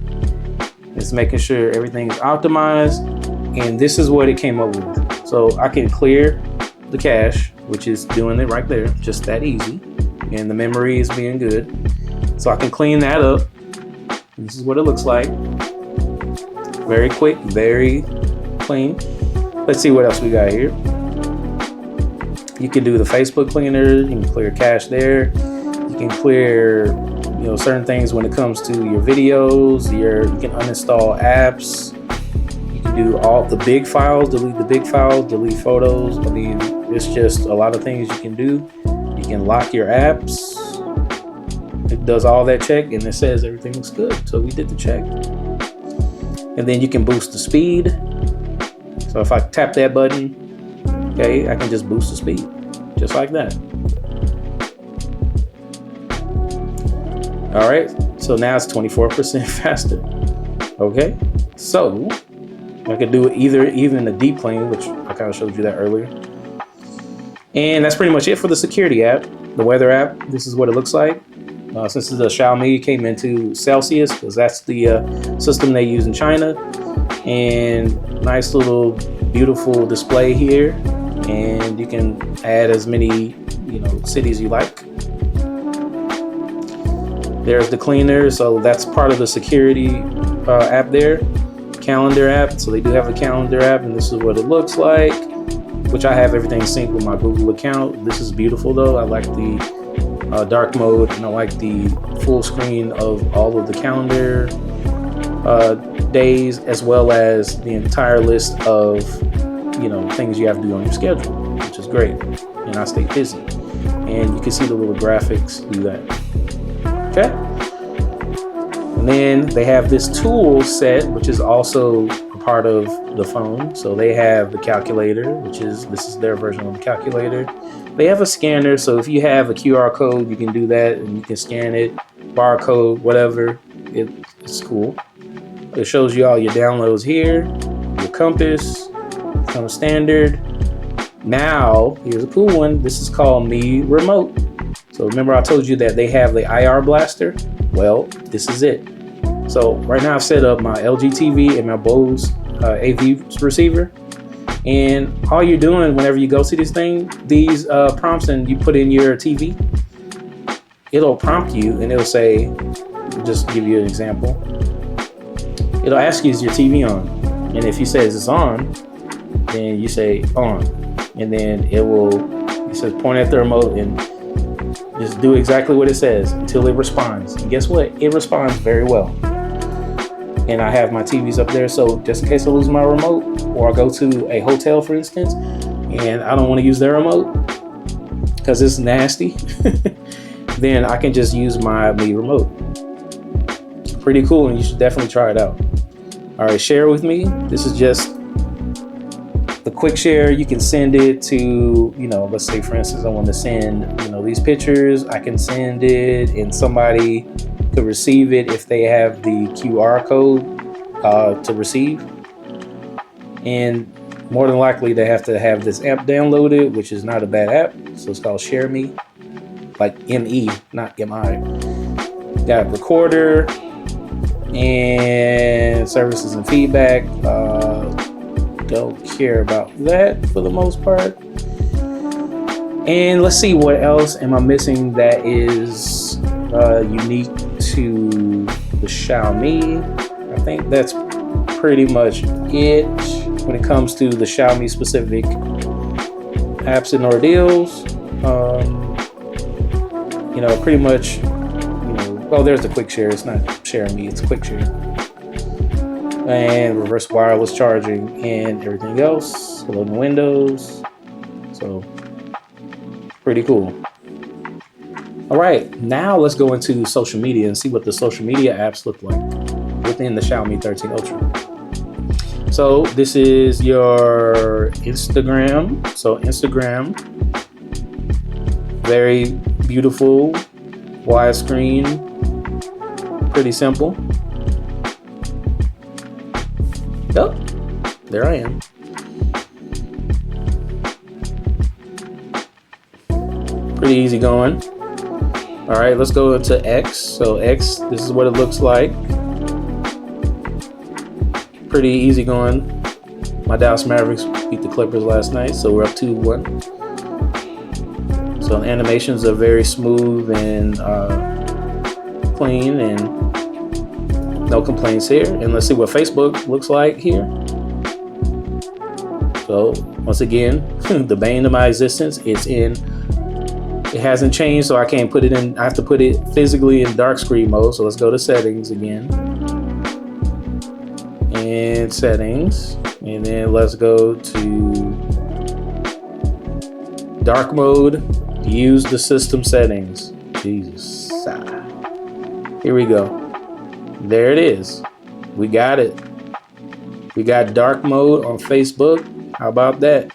[SPEAKER 1] It's making sure everything is optimized, and this is what it came up with. So I can clear the cache, which is doing it right there, just that easy, and the memory is being good. So I can clean that up. This is what it looks like. Very quick, very clean. Let's see what else we got here. You can do the Facebook cleaner. You can clear cache there. You can clear, certain things when it comes to your videos. You can uninstall apps. You can do all the big files, delete the big files, delete photos. I mean, it's just a lot of things you can do. You can lock your apps. It does all that check, and it says everything looks good. So we did the check. And then you can boost the speed. So if I tap that button, okay, I can just boost the speed, just like that. All right, so now it's 24% faster. Okay, so I could do even a deep clean, which I kind of showed you that earlier. And that's pretty much it for the security app. The weather app, this is what it looks like. Since it's a Xiaomi, it came into Celsius because that's the system they use in China. And nice little beautiful display here. And you can add as many, cities you like. There's the cleaner, so that's part of the security app there. Calendar app, so they do have a calendar app, and this is what it looks like, which I have everything synced with my Google account. This is beautiful though. I like the dark mode, and I like the full screen of all of the calendar days, as well as the entire list of things you have to do on your schedule, which is great. And I stay busy, and you can see the little graphics do that. Okay, and then they have this tool set, which is also a part of the phone. So they have the calculator, this is their version of the calculator. They have a scanner, so if you have a QR code, you can do that, and you can scan it, barcode, whatever. It's cool. It shows you all your downloads here, your compass, kind of standard. Now, here's a cool one. This is called Mi Remote. So remember I told you that they have the IR blaster? Well, this is it. So right now I've set up my LG TV and my Bose AV receiver. And all you're doing whenever you go to this thing, these prompts, and you put in your TV, it'll prompt you and it'll say, just give you an example. It'll ask you, is your TV on? And if you say, is this on? Then you say on. And then it says point at the remote and just do exactly what it says until it responds. And guess what? It responds very well. And I have my TVs up there, so just in case I lose my remote, or I go to a hotel, for instance, and I don't want to use their remote because it's nasty, then I can just use my Mi remote. Pretty cool, and you should definitely try it out. All right, share with me. This is just the quick share. You can send it to, let's say for instance, I want to send, these pictures. I can send it, and somebody could receive it if they have the QR code to receive. And more than likely they have to have this app downloaded, which is not a bad app. So it's called Xiaomi, like M-E, not M-I. Got recorder and services and feedback. Don't care about that for the most part. And let's see, what else am I missing that is unique to the Xiaomi? I think that's pretty much it when it comes to the Xiaomi specific apps and ordeals. Pretty much, well, there's the quick share. It's not Share Me, it's quick share. And reverse wireless charging and everything else. Loading windows. So, pretty cool. All right, now let's go into social media and see what the social media apps look like within the Xiaomi 13 Ultra. So this is your Instagram. So Instagram, very beautiful, widescreen, pretty simple. Oh, there I am. Pretty easy going. All right, let's go into X. So X, this is what it looks like. Pretty easy going. My Dallas Mavericks beat the Clippers last night, so we're up 2-1. So the animations are very smooth and clean, and no complaints here. And let's see what Facebook looks like here. So once again, the bane of my existence, it hasn't changed, so I can't put it in. I have to put it physically in dark screen mode. So let's go to settings again. And settings. And then let's go to dark mode. Use the system settings. Jesus. Here we go. There it is. We got it. We got dark mode on Facebook. How about that?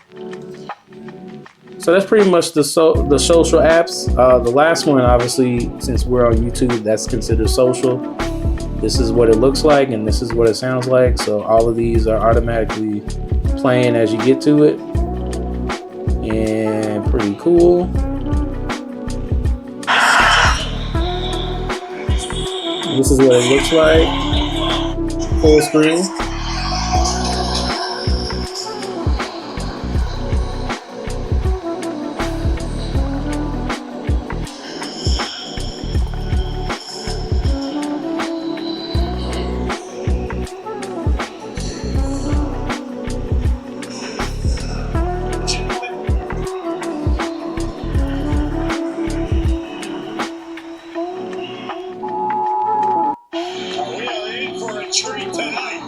[SPEAKER 1] So that's pretty much the social apps. The last one, obviously, since we're on YouTube, that's considered social. This is what it looks like, and this is what it sounds like. So all of these are automatically playing as you get to it. And pretty cool. This is what it looks like. Full screen.
[SPEAKER 2] Treat tonight.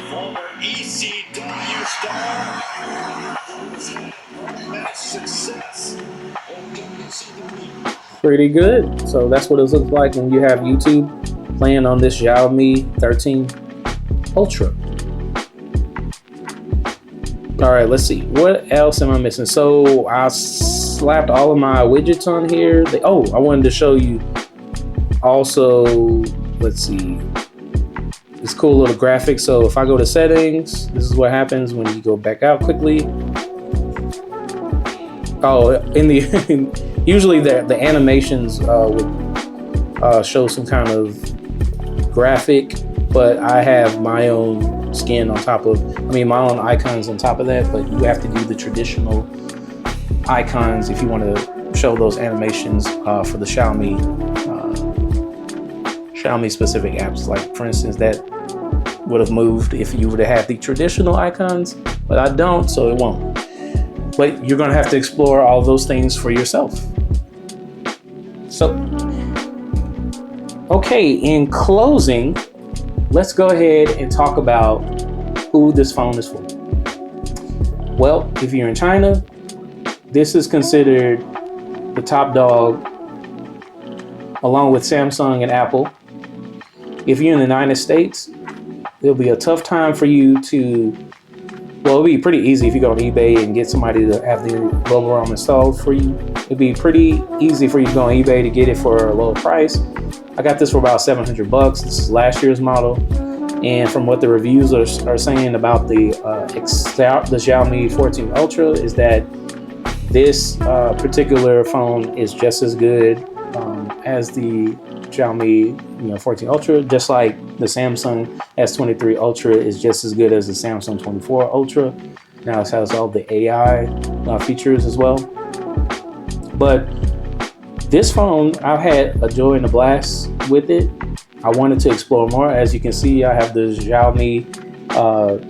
[SPEAKER 2] Former ECW star. Match success.
[SPEAKER 1] Pretty good. So that's what it looks like when you have YouTube playing on this Xiaomi 13 Ultra. All right, let's see. What else am I missing? So I slapped all of my widgets on here. I wanted to show you also, let's see, this cool little graphic. So if I go to settings, this is what happens when you go back out quickly. Oh, usually the animations would show some kind of graphic, but I have my own skin on top of, my own icons on top of that, but you have to do the traditional icons if you want to show those animations for the Xiaomi specific apps. Like for instance, that would have moved if you would have had the traditional icons, but I don't, so it won't. But you're gonna have to explore all those things for yourself. So, okay, in closing, let's go ahead and talk about who this phone is for. Well, if you're in China, this is considered the top dog along with Samsung and Apple. If you're in the United States, it'll be a tough time for you to, it'll be pretty easy if you go on eBay and get somebody to have the global ROM installed for you. It'd be pretty easy for you to go on eBay to get it for a lower price. I got this for about $700. This is last year's model. And from what the reviews are saying about the Xiaomi 14 Ultra is that this particular phone is just as good as the Xiaomi 14 Ultra, just like the Samsung S23 Ultra is just as good as the Samsung 24 Ultra. Now it has all the AI features as well. But this phone, I've had a joy and a blast with it. I wanted to explore more. As you can see, I have the Xiaomi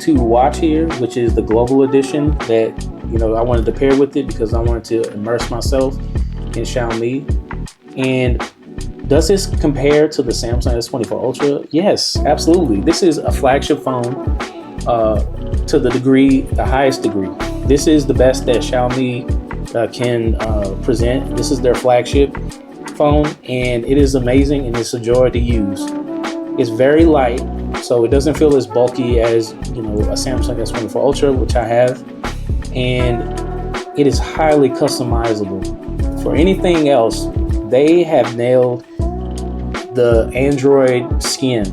[SPEAKER 1] 2 watch here, which is the global edition that I wanted to pair with it because I wanted to immerse myself in Xiaomi. And does this compare to the Samsung S24 Ultra? Yes, absolutely. This is a flagship phone to the highest degree. This is the best that Xiaomi can present. This is their flagship phone, and it is amazing, and it's a joy to use. It's very light, so it doesn't feel as bulky as a Samsung S24 Ultra, which I have, and it is highly customizable. For anything else, they have nailed the Android skin.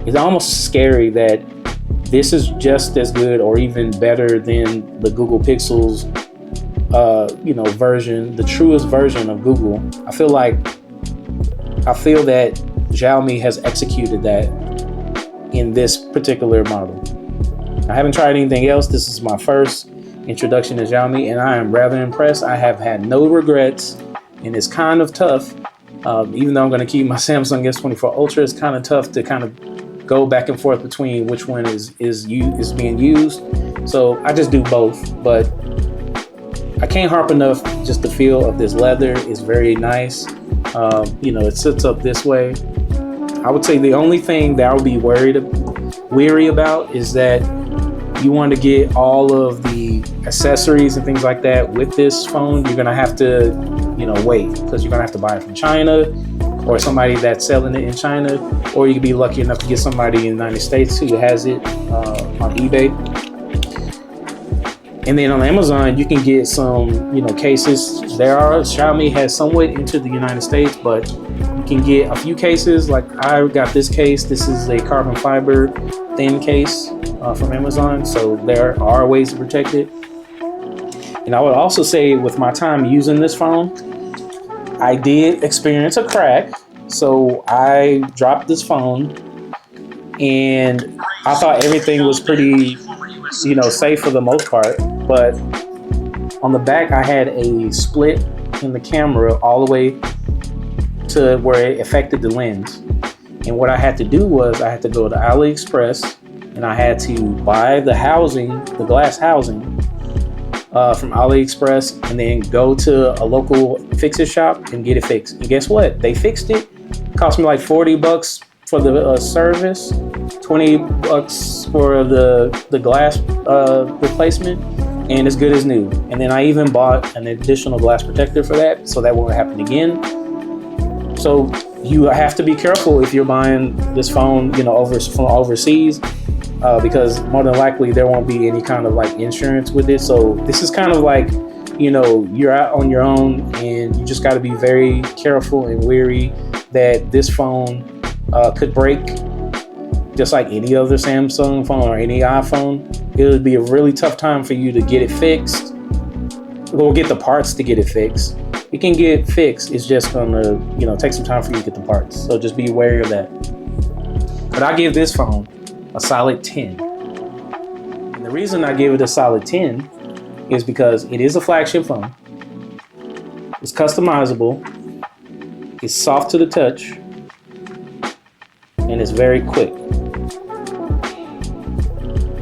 [SPEAKER 1] It's almost scary that this is just as good or even better than the Google Pixel's version, the truest version of Google. I feel that Xiaomi has executed that in this particular model. I haven't tried anything else. This is my first introduction to Xiaomi, and I am rather impressed. I have had no regrets, and it's kind of tough. Even though I'm going to keep my Samsung S24 Ultra, it's kind of tough to kind of go back and forth between which one is being used. So I just do both, but I can't harp enough. Just the feel of this leather is very nice. It sits up this way. I would say the only thing that I would be weary about is that you want to get all of the accessories and things like that with this phone. You're gonna have to, wait, because you're gonna have to buy it from China or somebody that's selling it in China, or you could be lucky enough to get somebody in the United States who has it on eBay. And then on Amazon, you can get some, cases. Xiaomi has somewhat entered the United States, but you can get a few cases. Like I got this case. This is a carbon fiber thin case from Amazon. So there are ways to protect it. And I would also say with my time using this phone, I did experience a crack. So I dropped this phone and I thought everything was pretty, safe for the most part. But on the back, I had a split in the camera all the way to where it affected the lens. And what I had to do was I had to go to AliExpress and I had to buy the housing, the glass housing from AliExpress, and then go to a local fix-it shop and get it fixed. And guess what? They fixed it. It cost me like $40 for the service, $20 for the glass replacement, and it's good as new. And then I even bought an additional glass protector for that, so that won't happen again. So you have to be careful if you're buying this phone, from overseas, because more than likely there won't be any kind of like insurance with it. So this is kind of like, you're out on your own, and you just got to be very careful and wary that this phone could break, just like any other Samsung phone or any iPhone. It would be a really tough time for you to get it fixed or get the parts to get it fixed. It can get fixed. It's just gonna, take some time for you to get the parts. So just be wary of that. But I give this phone a solid 10. And the reason I give it a solid 10 is because it is a flagship phone. It's customizable. It's soft to the touch. And it's very quick.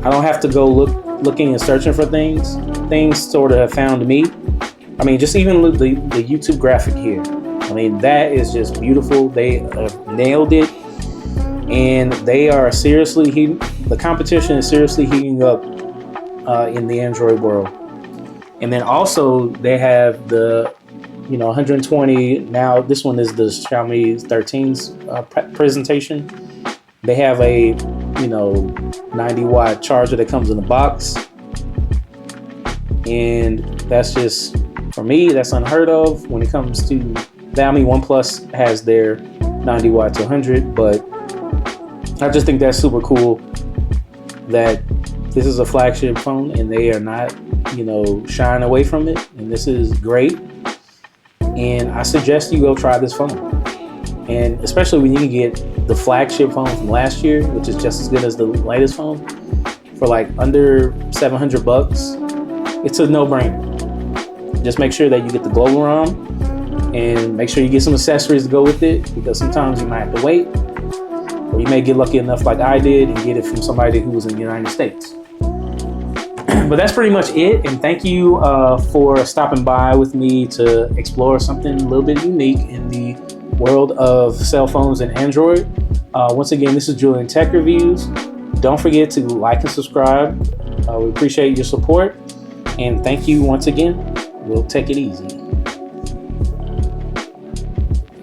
[SPEAKER 1] I don't have to go looking and searching for things. Things sort of have found me. I mean, just even look the YouTube graphic here. I mean, that is just beautiful. They nailed it. And they are the competition is seriously heating up in the Android world. And then also they have the 120. Now this one is the Xiaomi 13's presentation. They have a 90-watt charger that comes in the box, and that's just, for me, that's unheard of when it comes to that. I mean, OnePlus has their 90 watt to 100, but I just think that's super cool that this is a flagship phone and they are not, you know, shying away from it. And this is great. And I suggest you go try this phone. And especially when you can get the flagship phone from last year, which is just as good as the latest phone, for like under $700. It's a no-brainer. Just make sure that you get the global ROM and make sure you get some accessories to go with it, because sometimes you might have to wait, or you may get lucky enough like I did and get it from somebody who was in the United States. But that's pretty much it, and thank you for stopping by with me to explore something a little bit unique in the world of cell phones and Android. Once again, this is Julian Tech Reviews. Don't forget to like and subscribe. We appreciate your support, and thank you once again. We'll take it easy.